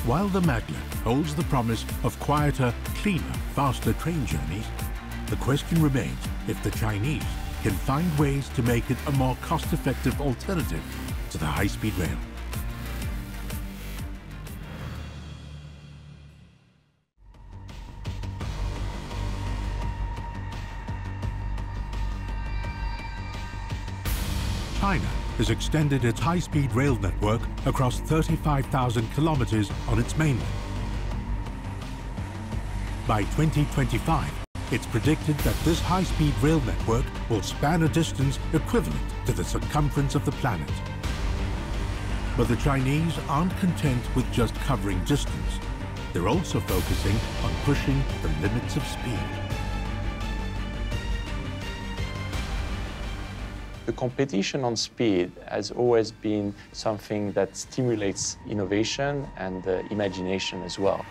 While the maglev holds the promise of quieter, cleaner, faster train journeys, the question remains if the Chinese can find ways to make it a more cost-effective alternative to the high-speed rail. China has extended its high-speed rail network across 35,000 kilometers on its mainland. By 2025, it's predicted that this high-speed rail network will span a distance equivalent to the circumference of the planet. But the Chinese aren't content with just covering distance. They're also focusing on pushing the limits of speed. The competition on speed has always been something that stimulates innovation and imagination as well.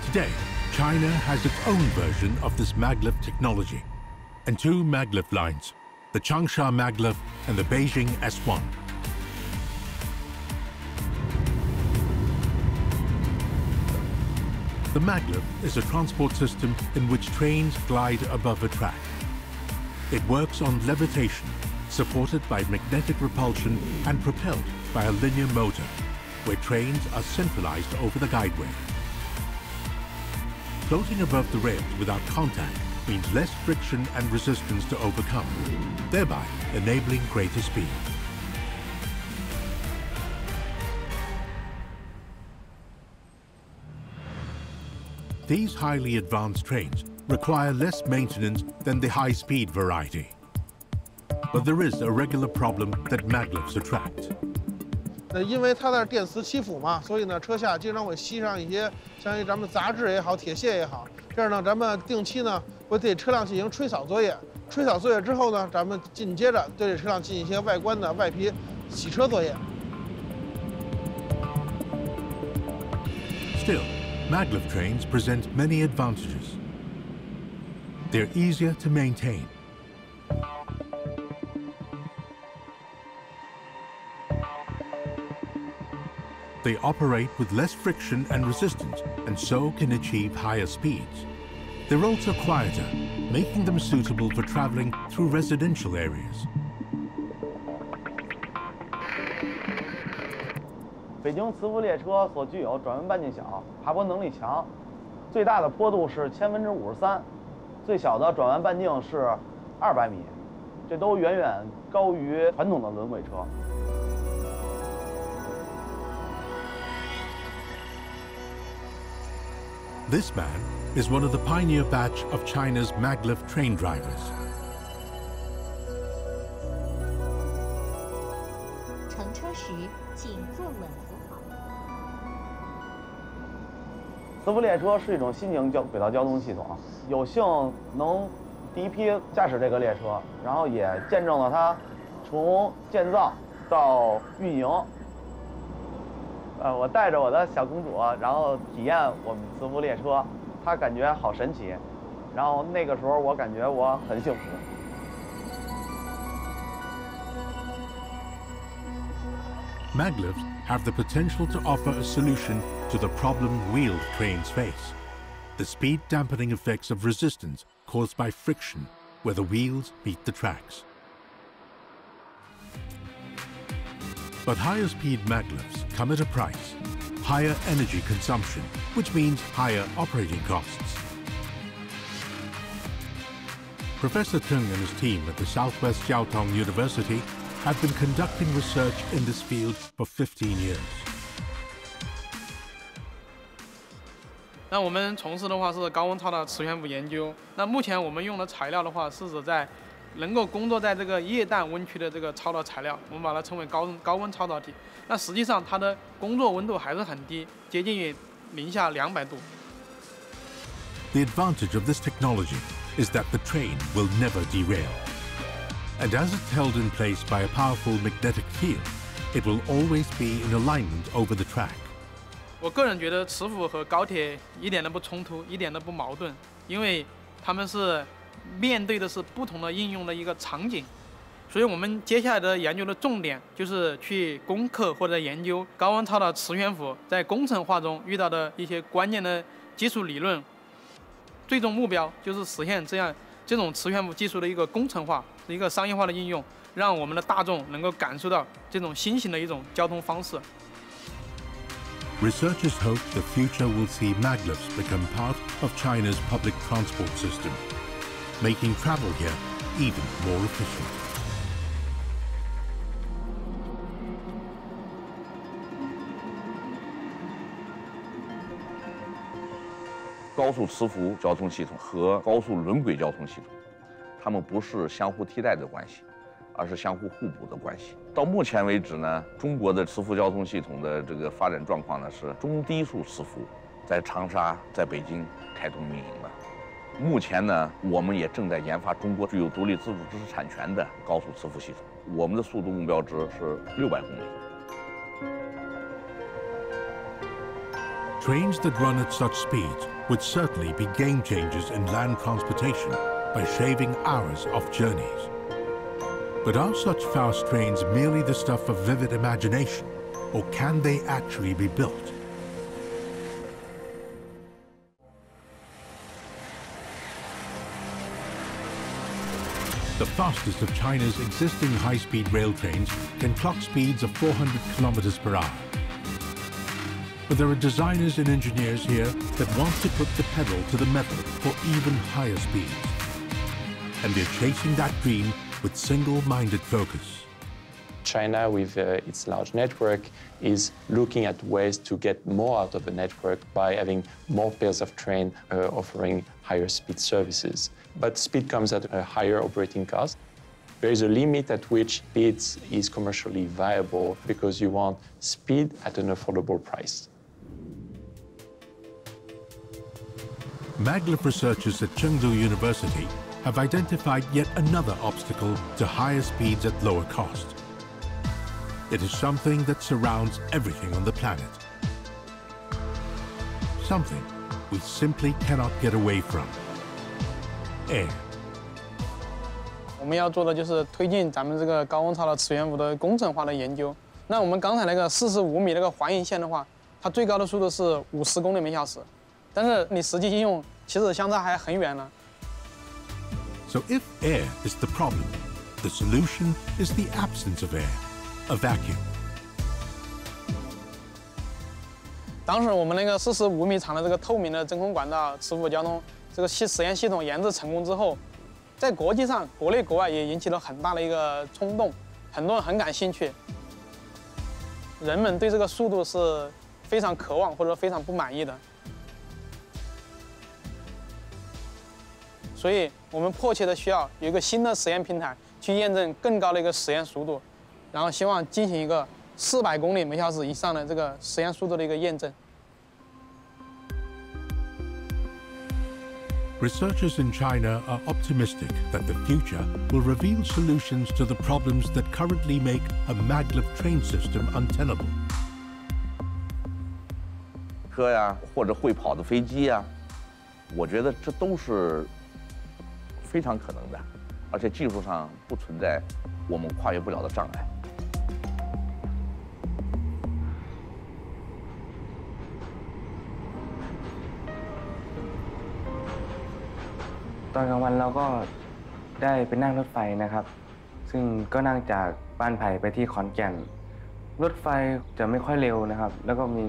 Today, China has its own version of this maglev technology and two maglev lines, the Changsha maglev and the Beijing S1. The maglev is a transport system in which trains glide above a track. It works on levitation, supported by magnetic repulsion and propelled by a linear motor, where trains are centralized over the guideway. Floating above the rails without contact means less friction and resistance to overcome, thereby enabling greater speed. These highly advanced trains require less maintenance than the high-speed variety. But there is a regular problem that maglevs attract. 因为它的电磁起伏嘛，所以呢，车下经常会吸上一些像咱们杂质也好、铁屑也好。这样呢，咱们定期呢会对车辆进行吹扫作业。吹扫作业之后呢，咱们紧接着对这车辆进行一些外观的外皮洗车作业。Still, maglev trains present many advantages. They're easier to maintain. They operate with less friction and resistance, and so can achieve higher speeds. They're also quieter, making them suitable for traveling through residential areas. 北京磁浮列车所具有转弯半径小、爬坡能力强，最大的坡度是53%，最小的转弯半径是200米，这都远远高于传统的轮轨车。 This man is one of the pioneer batch of China's maglev train drivers. 乘车时请坐稳扶好。磁浮列车是一种新型轨道交通系统，有幸能第一批驾驶这个列车，然后也见证了它从建造到运营。 我带着我的小公主，然后体验我们磁浮列车，她感觉好神奇，然后那个时候我感觉我很幸福。Maglevs have the potential to offer a solution to the problem wheeled trains face: the speed dampening effects of resistance caused by friction where the wheels meet the tracks. But higher speed maglevs come at a price: higher energy consumption, which means higher operating costs. Professor Teng and his team at the Southwest Jiaotong University have been conducting research in this field for 15 years. 那我们从事的话是高温超导磁悬浮研究。那目前我们用的材料的话，是指在能够工作在这个液氮温区的这个超导材料，我们把它称为高温超导体。那实际上它的工作温度还是很低，接近于零下200度。The advantage of this technology is that the train will never derail. And as it's held in place by a powerful magnetic field, it will always be in alignment over the track. 我个人觉得磁浮和高铁一点都不冲突，一点都不矛盾，因为它们是面对的是不同的应用的一个场景。所以我们接下来的研究的重点就是去攻克或者研究高温超导磁悬浮在工程化中遇到的一些关键的基础理论，最终目标就是实现这种磁悬浮技术的一个工程化、一个商业化的应用，让我们的大众能够感受到这种新型的一种交通方式。Researchers hope the future will see maglevs become part of China's public transport system, making travel here even more efficient. 高速磁浮交通系统和高速轮轨交通系统，它们不是相互替代的关系，而是相互互补的关系。到目前为止呢，中国的磁浮交通系统的这个发展状况呢是中低速磁浮，在长沙、在北京开通运营了。目前呢，我们也正在研发中国具有独立自主知识产权的高速磁浮系统，我们的速度目标值是600公里。 Trains that run at such speeds would certainly be game changers in land transportation by shaving hours off journeys. But are such fast trains merely the stuff of vivid imagination, or can they actually be built? The fastest of China's existing high-speed rail trains can clock speeds of 400 kilometers per hour. But there are designers and engineers here that want to put the pedal to the metal for even higher speeds. And they're chasing that dream with single-minded focus. China, with its large network, is looking at ways to get more out of the network by having more pairs of trains offering higher speed services. But speed comes at a higher operating cost. There is a limit at which speed is commercially viable because you want speed at an affordable price. Maglev researchers at Chengdu University have identified yet another obstacle to higher speeds at lower cost. It is something that surrounds everything on the planet. Something we simply cannot get away from. Air. 我们要做的就是推进咱们这个高温超导磁悬浮的工程化的研究。那我们刚才那个45米那个环形线的话，它最高的速度是50公里每小时，但是你实际应用其实相差还很远呢。So if air is the problem, the solution is the absence of air, a vacuum. 当时我们那个45米长的这个透明的真空管道磁浮交通这个实验系统研制成功之后，在国际上国内国外也引起了很大的一个冲动，很多人很感兴趣。人们对这个速度是非常渴望或者非常不满意的，所以我们迫切的需要有一个新的实验平台去验证更高的一个实验速度，然后希望进行一个400公里每小时以上的这个实验速度的一个验证。 Researchers in China are optimistic that the future will reveal solutions to the problems that currently make a maglev train system untenable. 车呀，或者会跑的飞机呀，我觉得这都是非常可能的，而且技术上不存在我们跨越不了的障碍。 ตอนกลางวันเราก็ได้ไปนั่งรถไฟนะครับซึ่งก็นั่งจากบ้านไผ่ไปที่ขอนแก่นรถไฟจะไม่ค่อยเร็วนะครับแล้วก็มี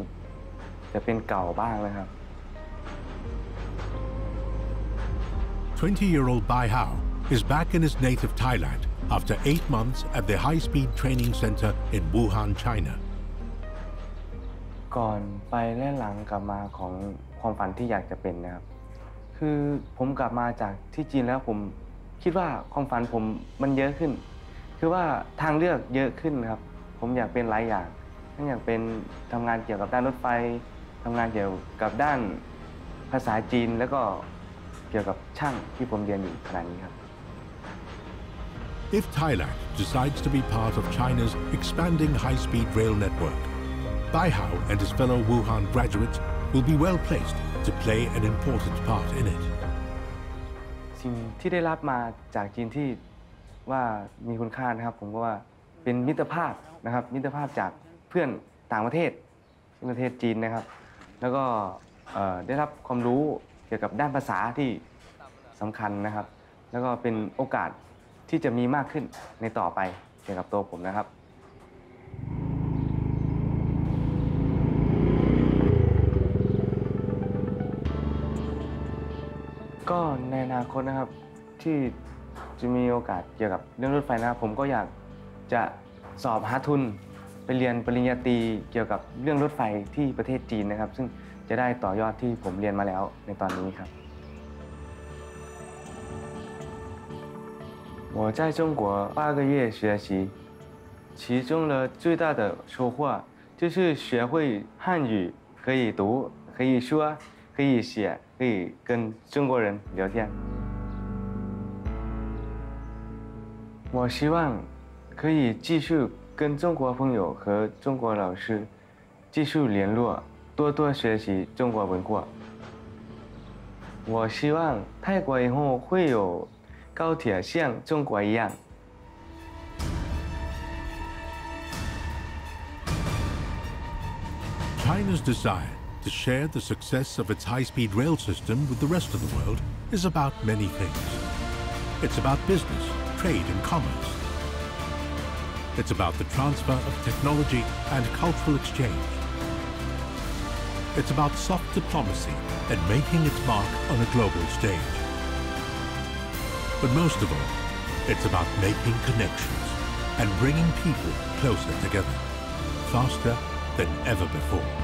จะเป็นเก่าบ้างนะครับ 20-year-old Bai Hao is back in his native Thailand after 8 months at the high-speed training center in Wuhan, China. ก่อนไปและหลังกลับมาของความฝันที่อยากจะเป็นนะครับคือผมกลับมาจากที่จีนแล้วผมคิดว่าความฝันผมมันเยอะขึ้นคือว่าทางเลือกเยอะขึ้นครับผมอยากเป็นหลายอย่างทั้งอยากเป็นทำงานเกี่ยวกับด้านรถไฟทำงานเกี่ยวกับด้านภาษาจีนแล้วก็เกี่ยวกับช่างที่ผมเรียนอยู่ขณะนี้ครับ If Thailand decides to be part of China's expanding high-speed rail network, Bai Hao and his fellow Wuhan graduates will be well placed to play an important part in it. สิ่งที่ได้รับมาจากจีนที่ ว่ามีคุณค่านะครับผมก็ว่าเป็นมิตรภาพนะครับมิตรภาพจากเพื่อนต่างประเทศประเทศจีนนะครับแล้วก็ได้รับความรู้เกี่ยวกับด้านภาษาที่สำคัญนะครับแล้วก็เป็นโอกาสที่จะมีมากขึ้นในต่อไปเกี่ยวกับตัวผมนะครับก็ในอนาคตนะครับที่จะมีโอกาสเกี่ยวกับเรื่องรถไฟนะครับผมก็อยากจะสอบหาทุนไปเรียนปริญญาตรีเกี่ยวกับเรื่องรถไฟที่ประเทศจีนนะครับซึ่งจะได้ต่อยอดที่ผมเรียนมาแล้วในตอนนี้ครับ我在中国8个月学习，其中呢最大的收获就是学会汉语，可以读，可以说，可以写，可以跟中国人聊天。我希望可以继续跟中国朋友和中国老师继续联络，多多学习中国文化。我希望泰国以后会有高铁像中国一样。China's desire to share the success of its high-speed rail system with the rest of the world is about many things. It's about business, trade and commerce. It's about the transfer of technology and cultural exchange. It's about soft diplomacy and making its mark on a global stage. But most of all, it's about making connections and bringing people closer together, faster than ever before.